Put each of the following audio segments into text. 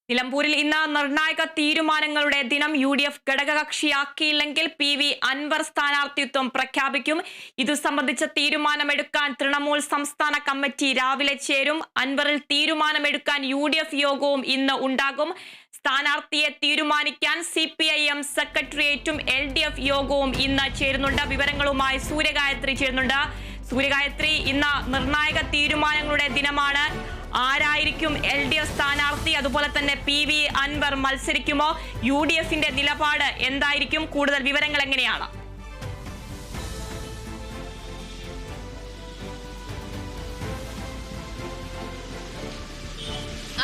നിലമ്പൂരിൽ ഇന്ന് നിർണായക തീരുമാനങ്ങളുടെ ദിനം UDF ഘടകകക്ഷിയാക്കിയില്ലെങ്കിൽ PV അൻവർ സ്ഥാനാർത്ഥിത്വം പ്രഖ്യാപിക്കും. ഇതു സംബന്ധിച്ച തീരുമാനമെടുക്കാൻ തൃണമൂൽ സംസ്ഥാന കമ്മിറ്റി രാവിലെ ചേരും. അൻവറിൽ തീരുമാനമെടുക്കാൻ UDF യോഗവും ഇന്ന് ഉണ്ടാകും. സ്ഥാനാർത്ഥിയെ തീരുമാനിക്കാൻ CPIM സെക്രട്ടേറിയറ്റും LDF യോഗവും ഇന്ന് ചേരുന്നുണ്ട്. വിവരങ്ങളുമായി സൂര്യഗായത്രി ചേരുന്നുണ്ട്. സൂര്യഗായത്രി, ഇന്ന് നിർണായക തീരുമാനങ്ങളുടെ ദിനമാണ്. ആരായിരിക്കും LDF സ്ഥാനാർത്ഥി? അതുപോലെ തന്നെ PV അൻവർ മത്സരിക്കുമോ? UDFന്റെ നിലപാട് എന്തായിരിക്കും? കൂടുതൽ വിവരങ്ങൾ എങ്ങനെയാണ്?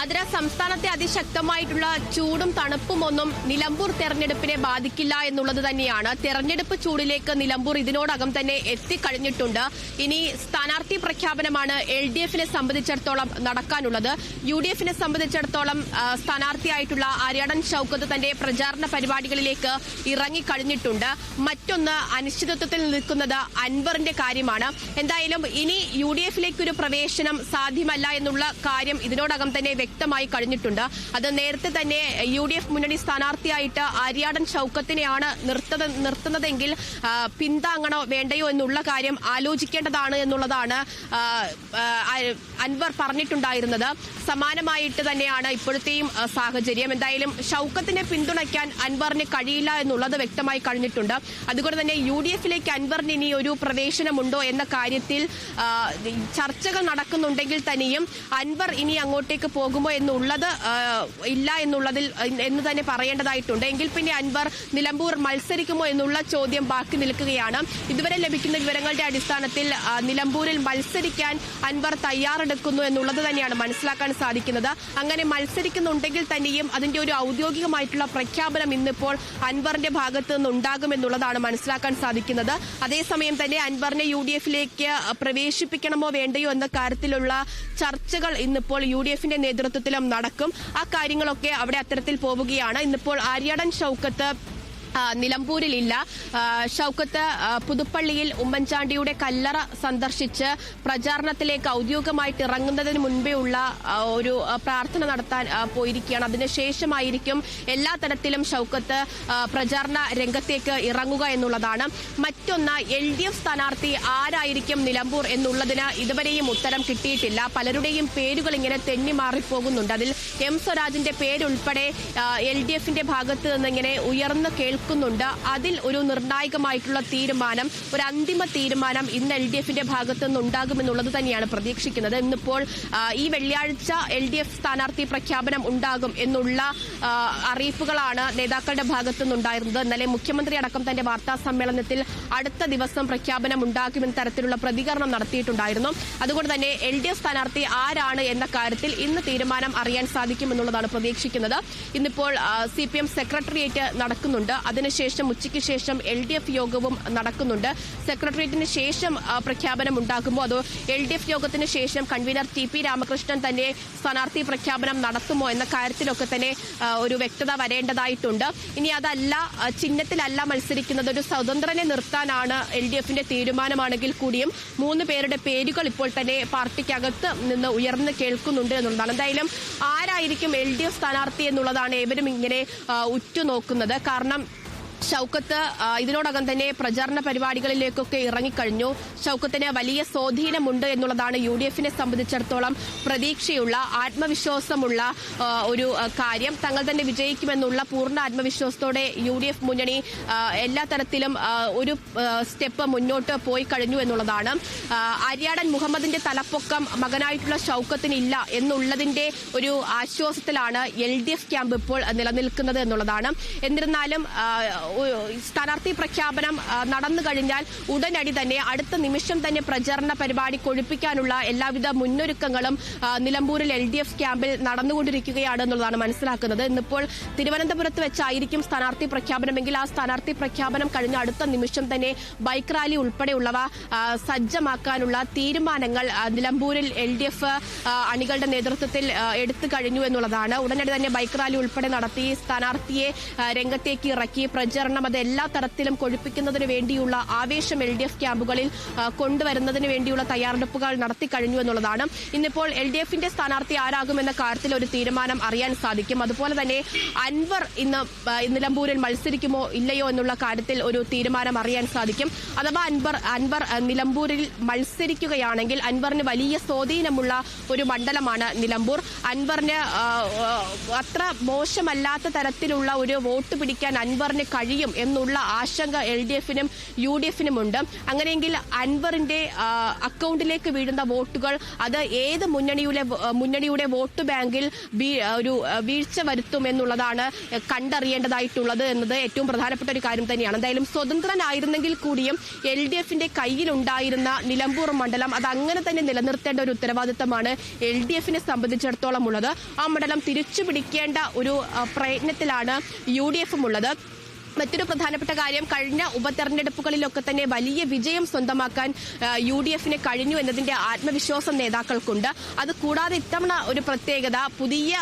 അതിര സംസ്ഥാനത്തെ അതിശക്തമായിട്ടുള്ള ചൂടും തണുപ്പുമൊന്നും നിലമ്പൂർ തെരഞ്ഞെടുപ്പിനെ ബാധിക്കില്ല എന്നുള്ളത് തന്നെയാണ്. തെരഞ്ഞെടുപ്പ് ചൂടിലേക്ക് നിലമ്പൂർ ഇതിനോടകം തന്നെ എത്തിക്കഴിഞ്ഞിട്ടുണ്ട്. ഇനി സ്ഥാനാർത്ഥി പ്രഖ്യാപനമാണ് LDFനെ സംബന്ധിച്ചിടത്തോളം നടക്കാനുള്ളത്. UDFനെ സംബന്ധിച്ചിടത്തോളം സ്ഥാനാർത്ഥിയായിട്ടുള്ള ആര്യാടൻ ഷൗക്കത്ത് തന്റെ പ്രചാരണ പരിപാടികളിലേക്ക് ഇറങ്ങിക്കഴിഞ്ഞിട്ടുണ്ട്. മറ്റൊന്ന് അനിശ്ചിതത്വത്തിൽ നിൽക്കുന്നത് അൻവറിന്റെ കാര്യമാണ്. എന്തായാലും ഇനി UDFിലേക്കൊരു പ്രവേശനം സാധ്യമല്ല എന്നുള്ള കാര്യം ഇതിനോടകം തന്നെ വ്യക്തമായി കഴിഞ്ഞിട്ടുണ്ട്. അത് നേരത്തെ തന്നെ UDF മുന്നണി സ്ഥാനാർത്ഥിയായിട്ട് ആര്യാടൻ ഷൗക്കത്തിനെയാണ് നിർത്തുന്നതെങ്കിൽ പിന്താങ്ങണോ വേണ്ടയോ എന്നുള്ള കാര്യം ആലോചിക്കേണ്ടതാണ് എന്നുള്ളതാണ് അൻവർ പറഞ്ഞിട്ടുണ്ടായിരുന്നത്. സമാനമായിട്ട് തന്നെയാണ് ഇപ്പോഴത്തെയും സാഹചര്യം. എന്തായാലും ഷൗക്കത്തിനെ പിന്തുണയ്ക്കാൻ അൻവറിന് കഴിയില്ല എന്നുള്ളത് വ്യക്തമായി കഴിഞ്ഞിട്ടുണ്ട്. അതുകൊണ്ട് തന്നെ UDFിലേക്ക് അൻവറിന് ഇനി ഒരു പ്രവേശനമുണ്ടോ എന്ന കാര്യത്തിൽ ചർച്ചകൾ നടക്കുന്നുണ്ടെങ്കിൽ തന്നെയും അൻവർ ഇനി അങ്ങോട്ടേക്ക് പോകുമോ എന്നുള്ളത് ഇല്ല എന്നുള്ളതിൽ എന്ന് തന്നെ പറയേണ്ടതായിട്ടുണ്ട്. എങ്കിൽ പിന്നെ അൻവർ നിലമ്പൂർ മത്സരിക്കുമോ എന്നുള്ള ചോദ്യം ബാക്കി നിൽക്കുകയാണ്. ഇതുവരെ ലഭിക്കുന്ന വിവരങ്ങളുടെ അടിസ്ഥാനത്തിൽ നിലമ്പൂരിൽ മത്സരിക്കാൻ അൻവർ തയ്യാറെടുക്കുന്നു എന്നുള്ളത് തന്നെയാണ് മനസ്സിലാക്കാൻ സാധിക്കുന്നത്. അങ്ങനെ മത്സരിക്കുന്നുണ്ടെങ്കിൽ തന്നെയും അതിന്റെ ഒരു ഔദ്യോഗികമായിട്ടുള്ള പ്രഖ്യാപനം ഇന്നിപ്പോൾ അൻവറിന്റെ ഭാഗത്ത് നിന്ന് ഉണ്ടാകുമെന്നുള്ളതാണ് മനസ്സിലാക്കാൻ സാധിക്കുന്നത്. അതേസമയം തന്നെ അൻവറിനെ UDFിലേക്ക് പ്രവേശിപ്പിക്കണമോ വേണ്ടയോ എന്ന കാര്യത്തിലുള്ള ചർച്ചകൾ ഇന്നിപ്പോൾ UDFന്റെ നേതൃത്വത്തിലും നടക്കും. ആ കാര്യങ്ങളൊക്കെ അവിടെ അത്തരത്തിൽ പോവുകയാണ്. ഇന്നിപ്പോൾ ആര്യാടൻ ഷൗക്കത്ത് നിലമ്പൂരിലില്ല. ഷൗക്കത്ത് പുതുപ്പള്ളിയിൽ ഉമ്മൻചാണ്ടിയുടെ കല്ലറ സന്ദർശിച്ച് പ്രചാരണത്തിലേക്ക് ഔദ്യോഗികമായിട്ട് ഇറങ്ങുന്നതിന് മുൻപേ ഉള്ള ഒരു പ്രാർത്ഥന നടത്താൻ പോയിരിക്കുകയാണ്. അതിനുശേഷമായിരിക്കും എല്ലാ തരത്തിലും ഷൗക്കത്ത് പ്രചാരണ രംഗത്തേക്ക് ഇറങ്ങുക എന്നുള്ളതാണ്. മറ്റൊന്ന്, LDF സ്ഥാനാർത്ഥി ആരായിരിക്കും നിലമ്പൂർ എന്നുള്ളതിന് ഇതുവരെയും ഉത്തരം കിട്ടിയിട്ടില്ല. പലരുടെയും പേരുകൾ ഇങ്ങനെ തെന്നിമാറിപ്പോകുന്നുണ്ട്. അതിൽ M സ്വരാജിന്റെ പേരുൾപ്പെടെ LDFന്റെ ഭാഗത്ത് നിന്ന് ഇങ്ങനെ ഉയർന്നു കേൾക്കുന്നുണ്ട്. അതിൽ ഒരു നിർണായകമായിട്ടുള്ള തീരുമാനം, ഒരു അന്തിമ തീരുമാനം ഇന്ന് LDFന്റെ ഭാഗത്തു നിന്ന് ഉണ്ടാകുമെന്നുള്ളത് തന്നെയാണ് പ്രതീക്ഷിക്കുന്നത്. ഇന്നിപ്പോൾ ഈ വെള്ളിയാഴ്ച LDF സ്ഥാനാർത്ഥി പ്രഖ്യാപനം ഉണ്ടാകും എന്നുള്ള അറിയിപ്പുകളാണ് നേതാക്കളുടെ ഭാഗത്തു നിന്നുണ്ടായിരുന്നത്. ഇന്നലെ മുഖ്യമന്ത്രി അടക്കം തന്റെ വാർത്താ സമ്മേളനത്തിൽ അടുത്ത ദിവസം പ്രഖ്യാപനം ഉണ്ടാകുമെന്ന തരത്തിലുള്ള പ്രതികരണം നടത്തിയിട്ടുണ്ടായിരുന്നു. അതുകൊണ്ട് തന്നെ LDF സ്ഥാനാർത്ഥി ആരാണ് എന്ന കാര്യത്തിൽ ഇന്ന് തീരുമാനം അറിയാൻ സാധിക്കുമെന്നുള്ളതാണ് പ്രതീക്ഷിക്കുന്നത്. ഇന്നിപ്പോൾ CPM സെക്രട്ടേറിയറ്റ് നടക്കുന്നുണ്ട്. അതിനുശേഷം ഉച്ചയ്ക്ക് ശേഷം LDF യോഗവും നടക്കുന്നുണ്ട്. സെക്രട്ടേറിയറ്റിന് ശേഷം പ്രഖ്യാപനം ഉണ്ടാകുമോ അതോ LDF യോഗത്തിന് ശേഷം കൺവീനർ TP രാമകൃഷ്ണൻ തന്നെ സ്ഥാനാർത്ഥി പ്രഖ്യാപനം നടത്തുമോ എന്ന കാര്യത്തിലൊക്കെ തന്നെ ഒരു വ്യക്തത വരേണ്ടതായിട്ടുണ്ട്. ഇനി അതല്ല, ചിഹ്നത്തിലല്ല മത്സരിക്കുന്നത്, ഒരു സ്വതന്ത്രനെ നിർത്താനാണ് LDFന്റെ തീരുമാനമാണെങ്കിൽ കൂടിയും 3 പേരുടെ പേരുകൾ ഇപ്പോൾ തന്നെ പാർട്ടിക്കകത്ത് നിന്ന് ഉയർന്നു കേൾക്കുന്നുണ്ട് എന്നുള്ളതാണ്. എന്തായാലും ആരായിരിക്കും LDF സ്ഥാനാർത്ഥി എന്നുള്ളതാണ് ഏവരും ഇങ്ങനെ ഉറ്റുനോക്കുന്നത്. കാരണം ഷൗക്കത്ത് ഇതിനോടകം തന്നെ പ്രചാരണ പരിപാടികളിലേക്കൊക്കെ ഇറങ്ങിക്കഴിഞ്ഞു. ഷൗക്കത്തിന് വലിയ സ്വാധീനമുണ്ട് എന്നുള്ളതാണ് UDFനെ സംബന്ധിച്ചിടത്തോളം പ്രതീക്ഷയുള്ള, ആത്മവിശ്വാസമുള്ള ഒരു കാര്യം. തങ്ങൾ തന്നെ വിജയിക്കുമെന്നുള്ള പൂർണ്ണ ആത്മവിശ്വാസത്തോടെ UDF മുന്നണി എല്ലാ തരത്തിലും ഒരു സ്റ്റെപ്പ് മുന്നോട്ട് പോയി കഴിഞ്ഞു എന്നുള്ളതാണ്. ആര്യാടൻ മുഹമ്മദിന്റെ തലപ്പൊക്കം മകനായിട്ടുള്ള ഷൗക്കത്തിന് ഇല്ല എന്നുള്ളതിന്റെ ഒരു ആശ്വാസത്തിലാണ് LDF ക്യാമ്പ് ഇപ്പോൾ നിലനിൽക്കുന്നത് എന്നുള്ളതാണ്. എന്നിരുന്നാലും സ്ഥാനാർത്ഥി പ്രഖ്യാപനം നടന്നു കഴിഞ്ഞാൽ ഉടനടി തന്നെ അടുത്ത നിമിഷം തന്നെ പ്രചരണ പരിപാടി കൊഴുപ്പിക്കാനുള്ള എല്ലാവിധ മുന്നൊരുക്കങ്ങളും നിലമ്പൂരിൽ LDF ക്യാമ്പിൽ നടന്നുകൊണ്ടിരിക്കുകയാണ് എന്നുള്ളതാണ് മനസ്സിലാക്കുന്നത്. ഇന്നിപ്പോൾ തിരുവനന്തപുരത്ത് വെച്ചായിരിക്കും സ്ഥാനാർത്ഥി പ്രഖ്യാപനമെങ്കിൽ ആ സ്ഥാനാർത്ഥി പ്രഖ്യാപനം കഴിഞ്ഞ അടുത്ത നിമിഷം തന്നെ ബൈക്ക് റാലി ഉൾപ്പെടെയുള്ളവ സജ്ജമാക്കാനുള്ള തീരുമാനങ്ങൾ നിലമ്പൂരിൽ LDF അണികളുടെ നേതൃത്വത്തിൽ എടുത്തു കഴിഞ്ഞു എന്നുള്ളതാണ്. ഉടനടി തന്നെ ബൈക്ക് റാലി ഉൾപ്പെടെ നടത്തി സ്ഥാനാർത്ഥിയെ രംഗത്തേക്ക് ഇറക്കി പ്രചാരണം പ്രചരണം അത് എല്ലാ തരത്തിലും കൊഴുപ്പിക്കുന്നതിന് വേണ്ടിയുള്ള ആവേശം LDF ക്യാമ്പുകളിൽ കൊണ്ടുവരുന്നതിന് വേണ്ടിയുള്ള തയ്യാറെടുപ്പുകൾ നടത്തി കഴിഞ്ഞു എന്നുള്ളതാണ്. ഇന്നിപ്പോൾ LDFന്റെ സ്ഥാനാർത്ഥി ആരാകുമെന്ന കാര്യത്തിൽ ഒരു തീരുമാനം അറിയാൻ സാധിക്കും. അതുപോലെ തന്നെ അൻവർ ഇന്ന് നിലമ്പൂരിൽ മത്സരിക്കുമോ ഇല്ലയോ എന്നുള്ള കാര്യത്തിൽ ഒരു തീരുമാനം അറിയാൻ സാധിക്കും. അഥവാ അൻവർ നിലമ്പൂരിൽ മത്സരിക്കുകയാണെങ്കിൽ അൻവറിന് വലിയ സ്വാധീനമുള്ള ഒരു മണ്ഡലമാണ് നിലമ്പൂർ. അൻവറിന് അത്ര മോശമല്ലാത്ത തരത്തിലുള്ള ഒരു വോട്ട് പിടിക്കാൻ അൻവറിന് കഴിയും എന്നുള്ള ആശങ്ക LDFനും UDFനും ഉണ്ട്. അങ്ങനെയെങ്കിൽ അൻവറിന്റെ അക്കൗണ്ടിലേക്ക് വീഴുന്ന വോട്ടുകൾ അത് ഏത് മുന്നണിയുടെ വോട്ട് ബാങ്കിൽ ഒരു വീഴ്ച വരുത്തും എന്നുള്ളതാണ് കണ്ടറിയേണ്ടതായിട്ടുള്ളത് എന്നത് ഏറ്റവും പ്രധാനപ്പെട്ട ഒരു കാര്യം തന്നെയാണ്. എന്തായാലും സ്വതന്ത്രനായിരുന്നെങ്കിൽ കൂടിയും LDFന്റെ കയ്യിലുണ്ടായിരുന്ന നിലമ്പൂർ മണ്ഡലം അത് അങ്ങനെ തന്നെ നിലനിർത്തേണ്ട ഒരു ഉത്തരവാദിത്തമാണ് LDFനെ സംബന്ധിച്ചിടത്തോളം ഉള്ളത്. ആ മണ്ഡലം തിരിച്ചു പിടിക്കേണ്ട ഒരു പ്രയത്നത്തിലാണ് UDFും ഉള്ളത്. മറ്റൊരു പ്രധാനപ്പെട്ട കാര്യം, കഴിഞ്ഞ ഉപതെരഞ്ഞെടുപ്പുകളിലൊക്കെ തന്നെ വലിയ വിജയം സ്വന്തമാക്കാൻ UDFന് കഴിഞ്ഞു എന്നതിന്റെ ആത്മവിശ്വാസം നേതാക്കൾക്കുണ്ട്. അത് കൂടാതെ ഇത്തവണ ഒരു പ്രത്യേകത, പുതിയ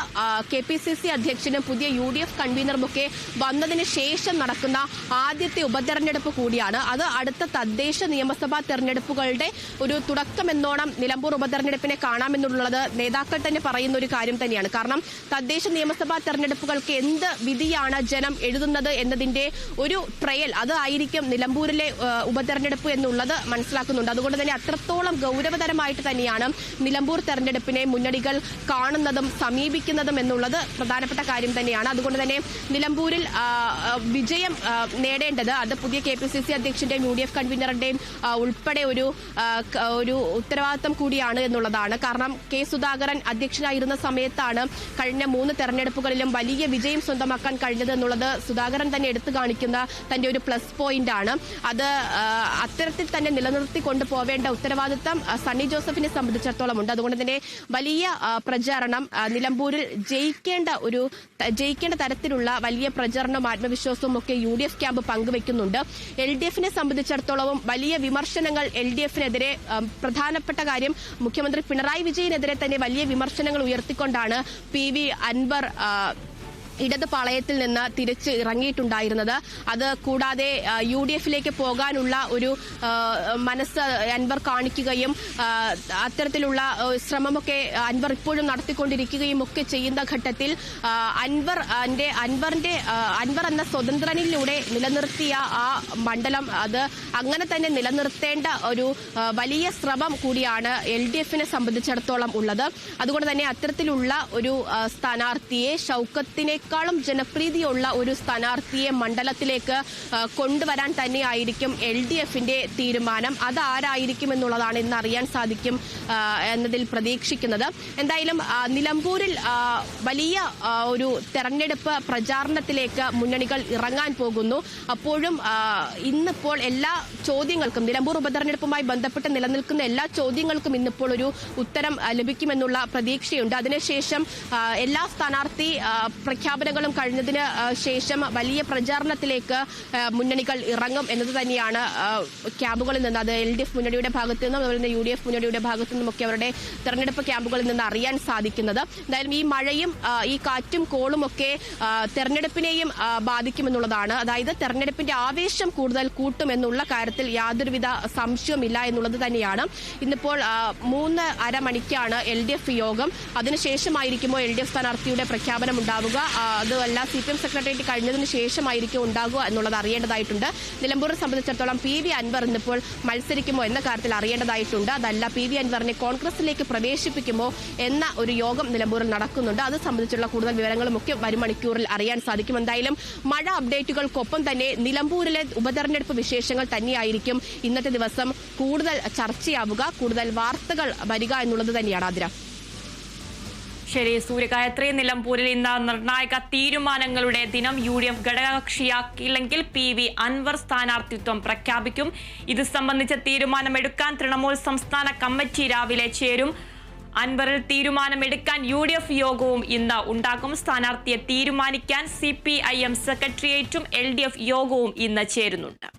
KPCC അധ്യക്ഷനും പുതിയ UDF കൺവീനറുമൊക്കെ വന്നതിന് ശേഷം നടക്കുന്ന ആദ്യത്തെ ഉപതെരഞ്ഞെടുപ്പ് കൂടിയാണ്. അത് അടുത്ത തദ്ദേശ നിയമസഭാ തെരഞ്ഞെടുപ്പുകളുടെ ഒരു തുടക്കമെന്നോണം നിലമ്പൂർ ഉപതെരഞ്ഞെടുപ്പിനെ കാണാമെന്നുള്ളത് നേതാക്കൾ തന്നെ പറയുന്ന ഒരു കാര്യം തന്നെയാണ്. കാരണം തദ്ദേശ നിയമസഭാ തെരഞ്ഞെടുപ്പുകൾക്ക് എന്ത് വിധിയാണ് ജനം എഴുതുന്നത് എന്നതിന്റെ ഒരു ട്രയൽ അതായിരിക്കും നിലമ്പൂരിലെ ഉപതെരഞ്ഞെടുപ്പ് എന്നുള്ളത് മനസ്സിലാക്കുന്നുണ്ട്. അതുകൊണ്ട് തന്നെ അത്രത്തോളം ഗൗരവതരമായിട്ട് തന്നെയാണ് നിലമ്പൂർ തെരഞ്ഞെടുപ്പിനെ മുന്നണികൾ കാണുന്നതും സമീപിക്കുന്നതും എന്നുള്ളത് പ്രധാനപ്പെട്ട കാര്യം തന്നെയാണ്. അതുകൊണ്ട് തന്നെ നിലമ്പൂരിൽ വിജയം നേടേണ്ടത് അത് പുതിയ KPCC അധ്യക്ഷന്റെയും UDF കൺവീനറുടെയും ഉൾപ്പെടെ ഒരു ഉത്തരവാദിത്തം കൂടിയാണ് എന്നുള്ളതാണ്. കാരണം K സുധാകരൻ അധ്യക്ഷനായിരുന്ന സമയത്താണ് കഴിഞ്ഞ 3 തെരഞ്ഞെടുപ്പുകളിലും വലിയ വിജയം സ്വന്തമാക്കാൻ കഴിഞ്ഞത് എന്നുള്ളത് സുധാകരൻ തന്നെ എടുത്തു കാണിക്കുന്ന തന്റെ ഒരു പ്ലസ് പോയിന്റ് ആണ്. അത് അത്തരത്തിൽ തന്നെ നിലനിർത്തി കൊണ്ടുപോവേണ്ട ഉത്തരവാദിത്തം സണ്ണി ജോസഫിനെ സംബന്ധിച്ചിടത്തോളം ഉണ്ട്. അതുകൊണ്ട് തന്നെ വലിയ പ്രചാരണം നിലമ്പൂരിൽ ജയിക്കേണ്ട തരത്തിലുള്ള വലിയ പ്രചരണവും ആത്മവിശ്വാസവും ഒക്കെ UDF ക്യാമ്പ് പങ്കുവെക്കുന്നുണ്ട്. LDFനെ സംബന്ധിച്ചിടത്തോളവും വലിയ വിമർശനങ്ങൾ LDFനെതിരെ, പ്രധാനപ്പെട്ട കാര്യം മുഖ്യമന്ത്രി പിണറായി വിജയനെതിരെ തന്നെ വലിയ വിമർശനങ്ങൾ ഉയർത്തിക്കൊണ്ടാണ് PV അൻവർ ഇടത് പാളയത്തിൽ നിന്ന് തിരിച്ച് ഇറങ്ങിയിട്ടുണ്ടായിരുന്നത്. അത് കൂടാതെ UDFിലേക്ക് പോകാനുള്ള ഒരു മനസ്സ് അൻവർ കാണിക്കുകയും അത്തരത്തിലുള്ള ശ്രമമൊക്കെ അൻവർ ഇപ്പോഴും നടത്തിക്കൊണ്ടിരിക്കുകയും ഒക്കെ ചെയ്യുന്ന ഘട്ടത്തിൽ അൻവർ എന്ന സ്വതന്ത്രനിലൂടെ നിലനിർത്തിയ ആ മണ്ഡലം അത് അങ്ങനെ തന്നെ നിലനിർത്തേണ്ട ഒരു വലിയ ശ്രമം കൂടിയാണ് LDFനെ സംബന്ധിച്ചിടത്തോളം ഉള്ളത്. അതുകൊണ്ട് തന്നെ അത്തരത്തിലുള്ള ഒരു സ്ഥാനാർത്ഥിയെ, ഷൗക്കത്തിനെക്കാളും ജനപ്രീതിയുള്ള ഒരു സ്ഥാനാർത്ഥിയെ മണ്ഡലത്തിലേക്ക് കൊണ്ടുവരാൻ തന്നെയായിരിക്കും LDFന്റെ തീരുമാനം. അത് ആരായിരിക്കും എന്നുള്ളതാണ് ഇന്ന് അറിയാൻ സാധിക്കും എന്നതിൽ പ്രതീക്ഷിക്കുന്നത്. എന്തായാലും നിലമ്പൂരിൽ വലിയ ഒരു തെരഞ്ഞെടുപ്പ് പ്രചാരണത്തിലേക്ക് മുന്നണികൾ ഇറങ്ങാൻ പോകുന്നു. അപ്പോഴും ഇന്നിപ്പോൾ എല്ലാ ചോദ്യങ്ങൾക്കും, നിലമ്പൂർ ഉപതെരഞ്ഞെടുപ്പുമായി ബന്ധപ്പെട്ട് നിലനിൽക്കുന്ന എല്ലാ ചോദ്യങ്ങൾക്കും ഇന്നിപ്പോൾ ഒരു ഉത്തരം ലഭിക്കുമെന്നുള്ള പ്രതീക്ഷയുണ്ട്. അതിനുശേഷം എല്ലാ സ്ഥാനാർത്ഥി പ്രഖ്യാപനങ്ങളും കഴിഞ്ഞതിന് ശേഷം വലിയ പ്രചാരണത്തിലേക്ക് മുന്നണികൾ ഇറങ്ങും എന്നത് തന്നെയാണ് ക്യാമ്പുകളിൽ നിന്ന്, അത് LDF മുന്നണിയുടെ ഭാഗത്തു നിന്നും അതുപോലെ തന്നെ UDF മുന്നണിയുടെ ഭാഗത്തു നിന്നുമൊക്കെ അവരുടെ തെരഞ്ഞെടുപ്പ് ക്യാമ്പുകളിൽ നിന്ന് അറിയാൻ സാധിക്കുന്നത്. എന്തായാലും ഈ മഴയും ഈ കാറ്റും കോളും ഒക്കെ തെരഞ്ഞെടുപ്പിനെയും ബാധിക്കുമെന്നുള്ളതാണ്. അതായത് തെരഞ്ഞെടുപ്പിന്റെ ആവേശം കൂടുതൽ കൂട്ടുമെന്നുള്ള കാര്യത്തിൽ യാതൊരുവിധ സംശയവുമില്ല എന്നുള്ളത് തന്നെയാണ്. ഇന്നിപ്പോൾ 3:30 മണിക്കാണ് LDF യോഗം. അതിനുശേഷമായിരിക്കുമോ LDF സ്ഥാനാർത്ഥിയുടെ പ്രഖ്യാപനം ഉണ്ടാവുക. അതുമല്ല CPM സെക്രട്ടേറിയറ്റ് കഴിഞ്ഞതിന് ശേഷമായിരിക്കും ഉണ്ടാകുക എന്നുള്ളത് അറിയേണ്ടതായിട്ടുണ്ട്. നിലമ്പൂരിനെ സംബന്ധിച്ചിടത്തോളം PV അൻവർ ഇന്നിപ്പോൾ മത്സരിക്കുമോ എന്ന കാര്യത്തിൽ അറിയേണ്ടതായിട്ടുണ്ട്. അതല്ല PV അൻവറിനെ കോൺഗ്രസിലേക്ക് പ്രവേശിപ്പിക്കുമോ എന്ന ഒരു യോഗം നിലമ്പൂരിൽ നടക്കുന്നുണ്ട്. അത് സംബന്ധിച്ചുള്ള കൂടുതൽ വിവരങ്ങളും ഒക്കെ വരും മണിക്കൂറിൽ അറിയാൻ സാധിക്കും. എന്തായാലും മഴ അപ്ഡേറ്റുകൾക്കൊപ്പം തന്നെ നിലമ്പൂരിലെ ഉപതെരഞ്ഞെടുപ്പ് വിശേഷങ്ങൾ തന്നെയായിരിക്കും ഇന്നത്തെ ദിവസം കൂടുതൽ ചർച്ചയാവുക, കൂടുതൽ വാർത്തകൾ വരിക എന്നുള്ളത് തന്നെയാണ്. ആതിര. ശരി സൂര്യഗായത്രി, നിലമ്പൂരിൽ ഇന്ന് നിർണായക തീരുമാനങ്ങളുടെ ദിനം. UDF ഘടകകക്ഷിയാക്കിയില്ലെങ്കിൽ PV അൻവർ സ്ഥാനാർത്ഥിത്വം പ്രഖ്യാപിക്കും. ഇത് സംബന്ധിച്ച തീരുമാനമെടുക്കാൻ തൃണമൂൽ സംസ്ഥാന കമ്മിറ്റി രാവിലെ ചേരും. അൻവറിൽ തീരുമാനമെടുക്കാൻ UDF യോഗവും ഇന്ന് ഉണ്ടാകും. സ്ഥാനാർത്ഥിയെ തീരുമാനിക്കാൻ CPIM സെക്രട്ടേറിയറ്റും LDF യോഗവും ഇന്ന് ചേരുന്നുണ്ട്.